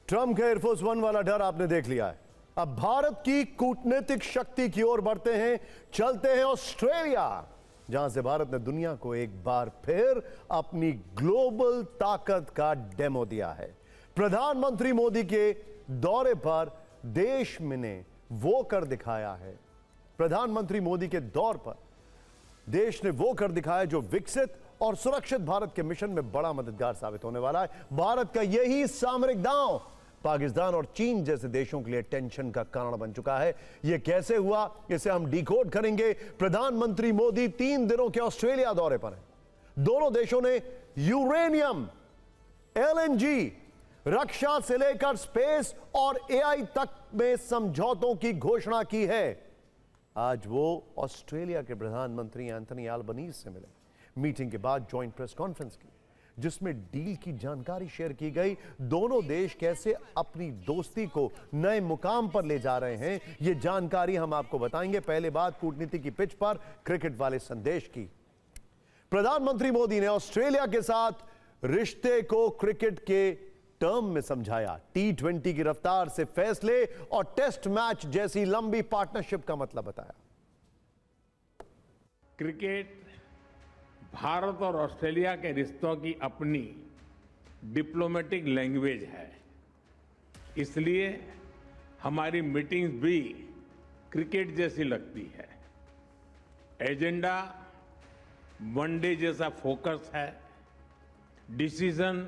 Trump के air force one वाला डर आपने देख लिया है। अब भारत की कूटनीतिक शक्ति की ओर बढ़ते हैं, चलते हैं ऑस्ट्रेलिया, जहां से भारत ने दुनिया को एक बार फिर अपनी ग्लोबल ताकत का डेमो दिया है। प्रधानमंत्री मोदी के दौरे पर देश ने वो कर दिखाया है। प्रधानमंत्री मोदी के दौर पर देश ने वो कर दिखाया जो विकसित और सुरक्षित भारत के मिशन में बड़ा मददगार साबित होने वाला है। भारत का यही सामरिक दांव पाकिस्तान और चीन जैसे देशों के लिए टेंशन का कारण बन चुका है। यह कैसे हुआ, इसे हम डिकोड करेंगे। प्रधानमंत्री मोदी 3 दिनों के ऑस्ट्रेलिया दौरे पर हैं। दोनों देशों ने यूरेनियम, एलएनजी, रक्षा से लेकर स्पेस और एआई तक में समझौतों की घोषणा की है। आज वो ऑस्ट्रेलिया के प्रधानमंत्री एंथनी एल्बनीज से मिले। मीटिंग के बाद जॉइंट प्रेस कॉन्फ्रेंस की, जिसमें डील की जानकारी शेयर की गई। दोनों देश कैसे अपनी दोस्ती को नए मुकाम पर ले जा रहे हैं, यह जानकारी हम आपको बताएंगे। पहले बात कूटनीति की पिच पर क्रिकेट वाले संदेश की। प्रधानमंत्री मोदी ने ऑस्ट्रेलिया के साथ रिश्ते को क्रिकेट के टर्म में समझाया। T20 की रफ्तार से फैसले और टेस्ट मैच जैसी लंबी पार्टनरशिप का मतलब बताया। क्रिकेट भारत और ऑस्ट्रेलिया के रिश्तों की अपनी डिप्लोमेटिक लैंग्वेज है, इसलिए हमारी मीटिंग्स भी क्रिकेट जैसी लगती है। एजेंडा वनडे जैसा फोकस है, डिसीजन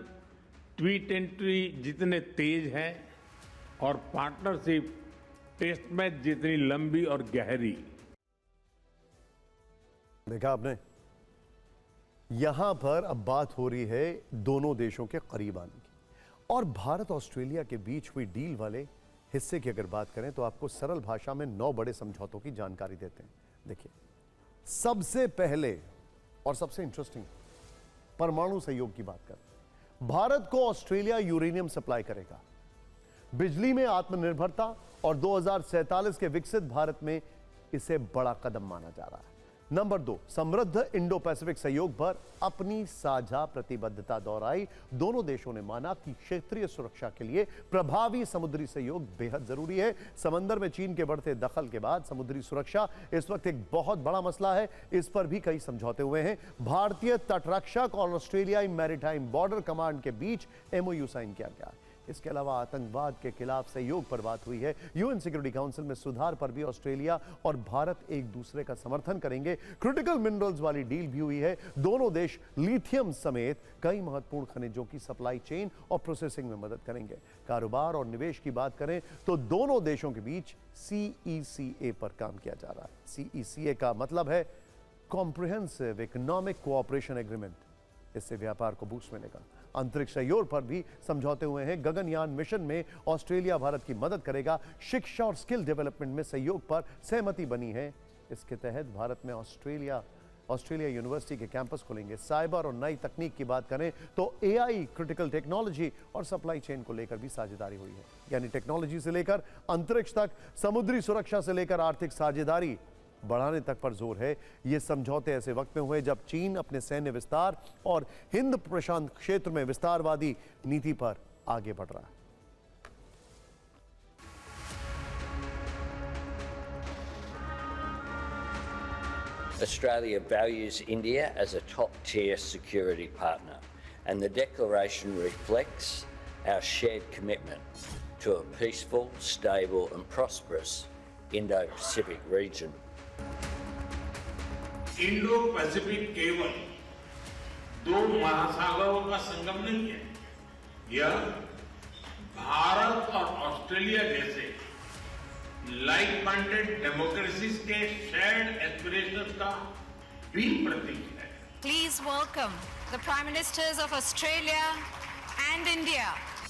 T20 जितने तेज है और पार्टनरशिप टेस्ट मैच जितनी लंबी और गहरी। देखा आपने, यहां पर अब बात हो रही है दोनों देशों के करीब आने की। और भारत ऑस्ट्रेलिया के बीच हुई डील वाले हिस्से की अगर बात करें तो आपको सरल भाषा में 9 बड़े समझौतों की जानकारी देते हैं। देखिए, सबसे पहले और सबसे इंटरेस्टिंग परमाणु सहयोग की बात करें। भारत को ऑस्ट्रेलिया यूरेनियम सप्लाई करेगा। बिजली में आत्मनिर्भरता और 2047 के विकसित भारत में इसे बड़ा कदम माना जा रहा है। नंबर 2, समृद्ध इंडो पैसिफिक सहयोग पर अपनी साझा प्रतिबद्धता दोहराई। दोनों देशों ने माना कि क्षेत्रीय सुरक्षा के लिए प्रभावी समुद्री सहयोग बेहद जरूरी है। समंदर में चीन के बढ़ते दखल के बाद समुद्री सुरक्षा इस वक्त एक बहुत बड़ा मसला है। इस पर भी कई समझौते हुए हैं। भारतीय तटरक्षक और ऑस्ट्रेलियाई मैरीटाइम बॉर्डर कमांड के बीच MOU साइन किया गया। इसके अलावा आतंकवाद के खिलाफ सहयोग पर बात हुई है। यूएन सिक्योरिटी काउंसिल में सुधार पर भी ऑस्ट्रेलिया और भारत एक दूसरे का समर्थन करेंगे। क्रिटिकल मिनरल्स वाली डील भी हुई है। दोनों देश लिथियम समेत कई महत्वपूर्ण खनिजों की सप्लाई चेन और प्रोसेसिंग में मदद करेंगे। कारोबार और निवेश की बात करें तो दोनों देशों के बीच CECA पर काम किया जा रहा है। CECA का मतलब है कॉम्प्रिहेंसिव इकोनॉमिक कोऑपरेशन एग्रीमेंट। इससे व्यापार को बूस्ट मिलेगा। अंतरिक्ष सहयोग पर भी समझौते हुए हैं। गगनयान मिशन में ऑस्ट्रेलिया भारत की मदद करेगा। शिक्षा और स्किल डेवलपमेंट में सहयोग पर सहमति बनी है। इसके तहत भारत में ऑस्ट्रेलिया यूनिवर्सिटी के कैंपस खुलेंगे। साइबर और नई तकनीक की बात करें तो AI, क्रिटिकल टेक्नोलॉजी और सप्लाई चेन को लेकर भी साझेदारी हुई है। यानी टेक्नोलॉजी से लेकर अंतरिक्ष तक, समुद्री सुरक्षा से लेकर आर्थिक साझेदारी बढ़ाने तक पर जोर है। ये समझौते ऐसे वक्त में हुए जब चीन अपने सैन्य विस्तार और हिंद प्रशांत क्षेत्र में विस्तारवादी नीति पर आगे बढ़ रहा है। Australia values India as a top-tier security partner, and the declaration reflects our shared commitment to a peaceful, stable and prosperous Indo-Pacific region. Indo Pacific केवल 2 महासागरों का संगम नहीं है, यह भारत और ऑस्ट्रेलिया जैसे लाइक माइंडेड डेमोक्रेसीज के शेयर्ड एस्पिरेशंस का भी प्रतीक है। Please welcome the Prime Ministers of Australia and India.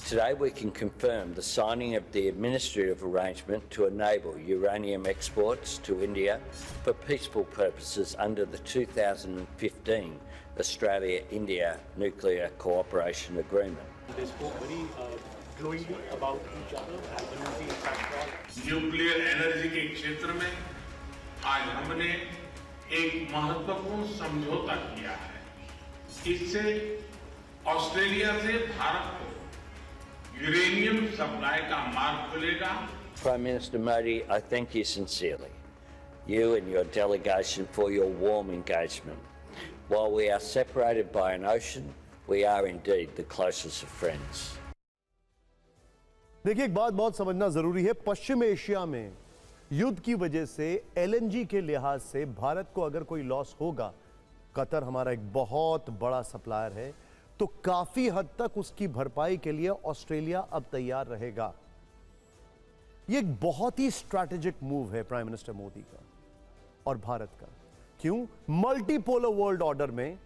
Today we can confirm the signing of the administrative arrangement to enable uranium exports to India for peaceful purposes under the 2015 Australia-India Nuclear Cooperation Agreement. They spoke very glowingly about each other and the impact on nuclear energy के क्षेत्र में आज हमने एक महत्वपूर्ण समझौता किया है। इससे ऑस्ट्रेलिया से भारत को यूरेनियम सप्लाई का मार्ग खुलेगा। Prime Minister Modi, I thank you sincerely, you and your delegation, for your warm engagement. While we are separated by an ocean, we are indeed the closest of friends. देखिए, एक बात बहुत समझना जरूरी है। पश्चिम एशिया में युद्ध की वजह से एलएनजी के लिहाज से भारत को अगर कोई लॉस होगा, कतर हमारा एक बहुत बड़ा सप्लायर है, तो काफी हद तक उसकी भरपाई के लिए ऑस्ट्रेलिया अब तैयार रहेगा। यह एक बहुत ही स्ट्रैटेजिक मूव है प्राइम मिनिस्टर मोदी का और भारत का। क्यों? मल्टीपोलर वर्ल्ड ऑर्डर में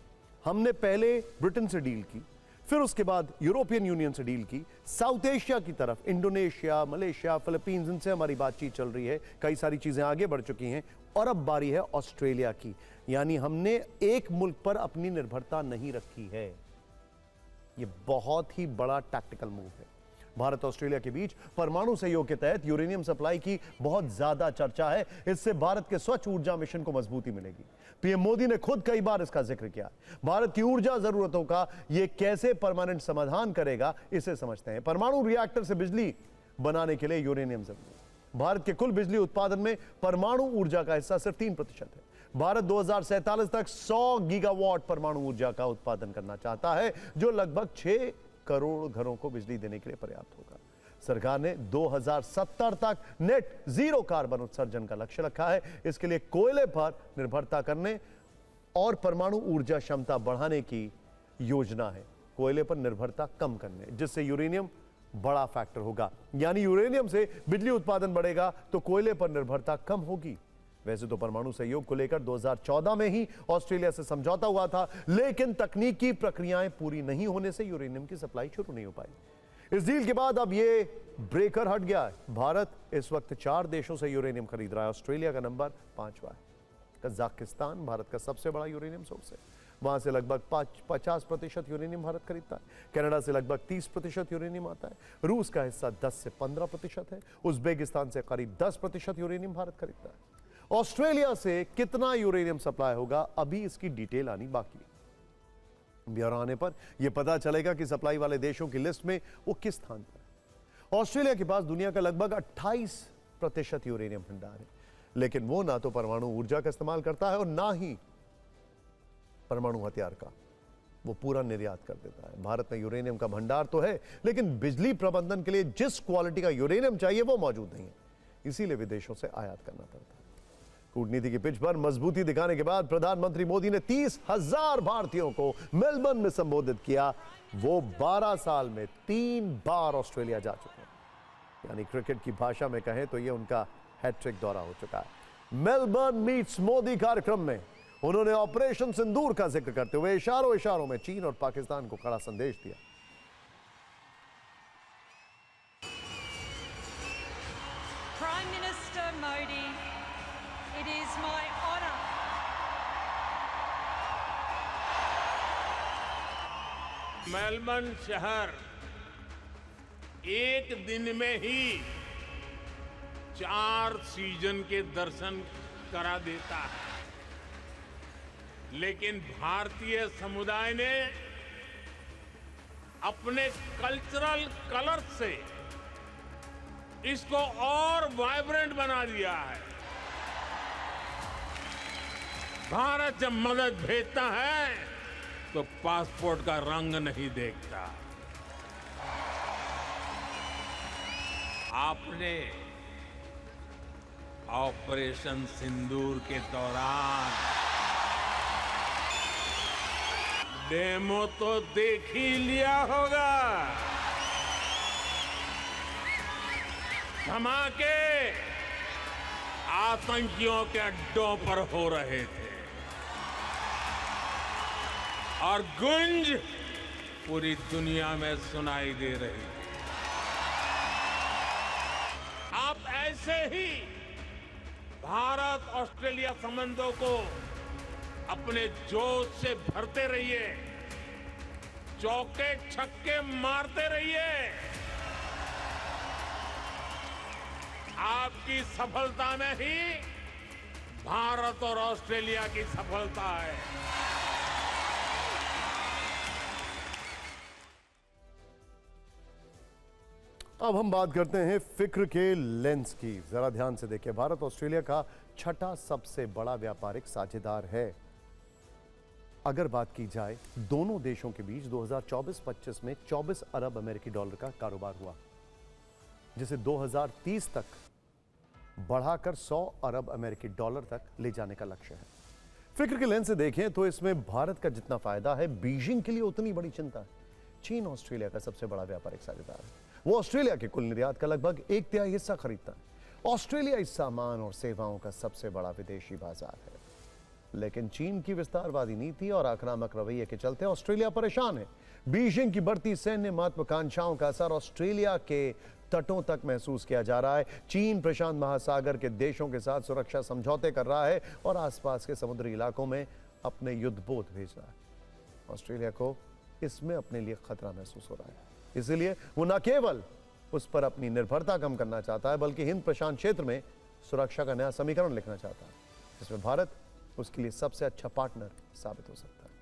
हमने पहले ब्रिटेन से डील की, फिर उसके बाद यूरोपियन यूनियन से डील की, साउथ एशिया की तरफ इंडोनेशिया, मलेशिया, फिलीपींस, इनसे हमारी बातचीत चल रही है, कई सारी चीजें आगे बढ़ चुकी हैं और अब बारी है ऑस्ट्रेलिया की। यानी हमने एक मुल्क पर अपनी निर्भरता नहीं रखी है। यह बहुत ही बड़ा टैक्टिकल मूव है। भारत ऑस्ट्रेलिया के बीच परमाणु सहयोग के तहत यूरेनियम सप्लाई की बहुत ज्यादा चर्चा है। इससे भारत के स्वच्छ ऊर्जा मिशन को मजबूती मिलेगी। पीएम मोदी ने खुद कई बार इसका जिक्र किया। भारत की ऊर्जा जरूरतों का यह कैसे परमानेंट समाधान करेगा, इसे समझते हैं। परमाणु रिएक्टर से बिजली बनाने के लिए यूरेनियम जरूरी है। भारत के कुल बिजली उत्पादन में परमाणु ऊर्जा का हिस्सा सिर्फ 3% है। भारत 2047 तक 100 गीगावाट परमाणु ऊर्जा का उत्पादन करना चाहता है, जो लगभग 6 करोड़ घरों को बिजली देने के लिए पर्याप्त होगा। सरकार ने 2070 तक नेट जीरो कार्बन उत्सर्जन का लक्ष्य रखा है। इसके लिए कोयले पर निर्भरता करने और परमाणु ऊर्जा क्षमता बढ़ाने की योजना है। कोयले पर निर्भरता कम करने, जिससे यूरेनियम बड़ा फैक्टर होगा। यानी यूरेनियम से बिजली उत्पादन बढ़ेगा तो कोयले पर निर्भरता कम होगी। वैसे तो परमाणु सहयोग को लेकर 2014 में ही ऑस्ट्रेलिया से समझौता हुआ था, लेकिन तकनीकी प्रक्रियाएं पूरी नहीं होने से यूरेनियम की सप्लाई शुरू नहीं हो पाई। इस डील के बाद अब ये ब्रेकर हट गया है। भारत इस वक्त 4 देशों से यूरेनियम खरीद रहा है। ऑस्ट्रेलिया का नंबर 5वां है। कजाकिस्तान भारत का सबसे बड़ा यूरेनियम सोर्स है। वहां से लगभग 50% यूरेनियम भारत खरीदता है। कनाडा से लगभग 30% यूरेनियम आता है। रूस का हिस्सा 10 से 15% है। उज्बेकिस्तान से करीब 10% यूरेनियम भारत खरीदता है। ऑस्ट्रेलिया से कितना यूरेनियम सप्लाई होगा, अभी इसकी डिटेल आनी बाकी है। ब्यौरा आने पर यह पता चलेगा कि सप्लाई वाले देशों की लिस्ट में वो किस स्थान पर है। ऑस्ट्रेलिया के पास दुनिया का लगभग 28% यूरेनियम भंडार है, लेकिन वो ना तो परमाणु ऊर्जा का इस्तेमाल करता है और ना ही परमाणु हथियार का। वो पूरा निर्यात कर देता है। भारत में यूरेनियम का भंडार तो है, लेकिन बिजली प्रबंधन के लिए जिस क्वालिटी का यूरेनियम चाहिए वो मौजूद नहीं है। इसीलिए विदेशों से आयात करना पड़ता है। कूटनीति की पिच पर मजबूती दिखाने के बाद प्रधानमंत्री मोदी ने 30,000 भारतीयों को मेलबर्न में संबोधित किया। वो 12 साल में 3 बार ऑस्ट्रेलिया जा चुके हैं। यानी क्रिकेट की भाषा में कहें तो ये उनका हैट्रिक दौरा हो चुका है। मेलबर्न मीट्स मोदी कार्यक्रम में उन्होंने ऑपरेशन सिंदूर का जिक्र करते हुए इशारों में चीन और पाकिस्तान को कड़ा संदेश दिया। Prime Minister Modi, it is my honour Melbourne शहर एक दिन में ही 4 सीजन के दर्शन करा देता है, लेकिन भारतीय समुदाय ने अपने कल्चरल कलर से इसको और वाइब्रेंट बना दिया है। भारत जब मदद भेजता है तो पासपोर्ट का रंग नहीं देखता। आपने ऑपरेशन सिंदूर के दौरान डेमो तो देख ही लिया होगा। धमाके आतंकियों के अड्डों पर हो रहे थे और गूंज पूरी दुनिया में सुनाई दे रही थी। आप ऐसे ही भारत ऑस्ट्रेलिया संबंधों को अपने जोश से भरते रहिए, चौके छक्के मारते रहिए। आपकी सफलता में ही भारत और ऑस्ट्रेलिया की सफलता है। अब हम बात करते हैं फिक्र के लेंस की। जरा ध्यान से देखिए, भारत ऑस्ट्रेलिया का छठा सबसे बड़ा व्यापारिक साझेदार है। अगर बात की जाए दोनों देशों के बीच 2024-25 में 24 अरब अमेरिकी डॉलर का कारोबार हुआ, जिसे 2030 तक बढ़ाकर 100 अरब अमेरिकी डॉलर तक ले जाने का लक्ष्य है। फिक्र के लेंस से देखें तो इसमें भारत का जितना फायदा है, बीजिंग के लिए उतनी बड़ी चिंता है। चीन ऑस्ट्रेलिया का सबसे बड़ा व्यापारिक साझेदार है। वो ऑस्ट्रेलिया के कुल निर्यात का लगभग 1/3 हिस्सा खरीदता है। ऑस्ट्रेलिया इस सामान और सेवाओं का सबसे बड़ा विदेशी बाजार है। लेकिन चीन की विस्तारवादी नीति और आक्रामक रवैये के चलते ऑस्ट्रेलिया परेशान है। बीजिंग की बढ़ती सैन्य महत्वाकांक्षाओं का असर ऑस्ट्रेलिया के तटों तक महसूस किया जा रहा है। चीन प्रशांत महासागर के देशों के साथ सुरक्षा समझौते कर रहा है और आसपास के समुद्री इलाकों में अपने युद्धपोत भेज रहा है। ऑस्ट्रेलिया को इसमें अपने लिए खतरा महसूस हो रहा है, इसलिए वो न केवल उस पर अपनी निर्भरता कम करना चाहता है, बल्कि हिंद प्रशांत क्षेत्र में सुरक्षा का नया समीकरण लिखना चाहता है, जिसमें भारत उसके लिए सबसे अच्छा पार्टनर साबित हो सकता है।